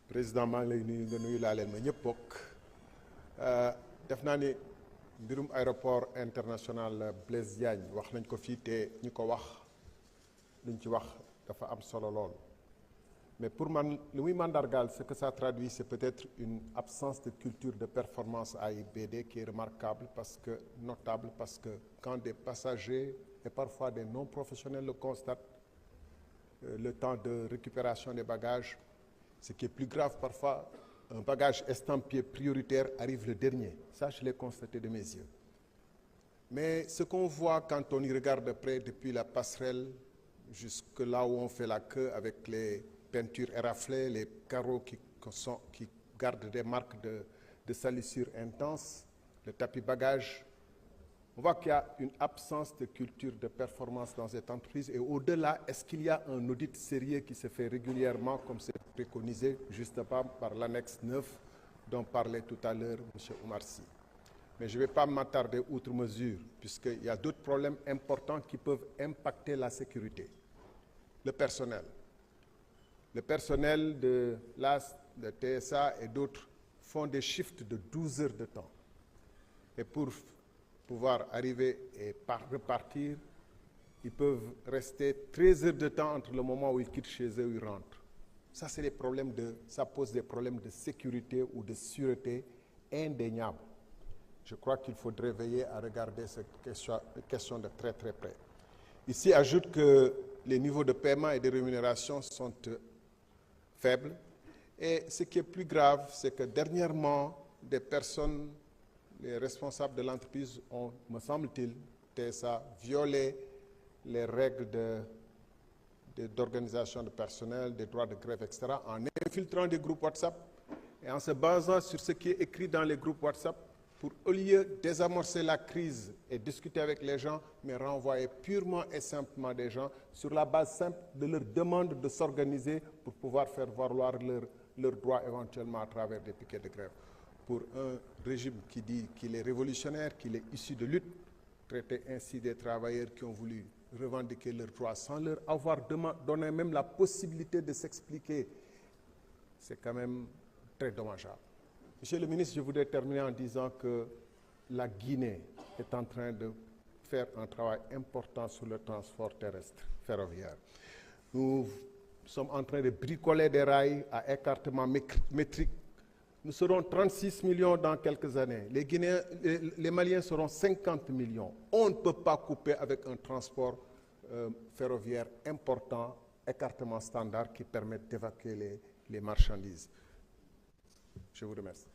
président maa ngi lay nuyu nga nuyu laa leen ma ñëpp bokk def naa ni mbirum aéroport international Blaise Diagne wax nañ ko fii te ñi ko wax luñ ci wax dafa am solo lool mais pour man li muy mandargaal ce que ça traduit c'est peut-être une absence de culture de performance à AIBD qui est remarquable notable parce que quand des passagers et parfois des non-professionnels le constatent, le temps de récupération des bagages, ce qui est plus grave parfois, un bagage estampillé prioritaire arrive le dernier. Ça, je l'ai constaté de mes yeux. Mais ce qu'on voit quand on y regarde de près, depuis la passerelle jusque là où on fait la queue avec les peintures éraflées, les carreaux qui gardent des marques de salissure intense, le tapis bagage, on voit qu'il y a une absence de culture de performance dans cette entreprise. Et au-delà, est-ce qu'il y a un audit sérieux qui se fait régulièrement, comme c'est préconisé justement par l'annexe 9 dont parlait tout à l'heure M. Oumar Sy. Mais je ne vais pas m'attarder outre mesure, puisqu'il y a d'autres problèmes importants qui peuvent impacter la sécurité. Le personnel. Le personnel de l'AS, de TSA et d'autres font des shifts de 12 heures de temps. Et pour pouvoir arriver et repartir, ils peuvent rester 13 heures de temps entre le moment où ils quittent chez eux et où ils rentrent. Ça, c'est ça pose des problèmes de sécurité ou de sûreté indéniables. Je crois qu'il faudrait veiller à regarder cette question de très très près. Ici, ajoute que les niveaux de paiement et de rémunération sont faibles. Et ce qui est plus grave, c'est que dernièrement, des personnes, les responsables de l'entreprise ont, me semble-t-il, TSA, violé les règles d'organisation de personnel, des droits de grève, etc., en infiltrant des groupes WhatsApp et en se basant sur ce qui est écrit dans les groupes WhatsApp pour, au lieu de désamorcer la crise et discuter avec les gens, mais renvoyer purement et simplement des gens sur la base simple de leur demande de s'organiser pour pouvoir faire valoir leurs droits éventuellement à travers des piquets de grève. Pour un régime qui dit qu'il est révolutionnaire, qu'il est issu de lutte, traiter ainsi des travailleurs qui ont voulu revendiquer leurs droits sans leur avoir donné même la possibilité de s'expliquer, c'est quand même très dommageable. Monsieur le ministre, je voudrais terminer en disant que la Guinée est en train de faire un travail important sur le transport terrestre ferroviaire. Nous sommes en train de bricoler des rails à écartement métrique. Nous serons 36 millions dans quelques années. Les Maliens seront 50 millions. On ne peut pas couper avec un transport ferroviaire important, écartement standard qui permet d'évacuer les marchandises. Je vous remercie.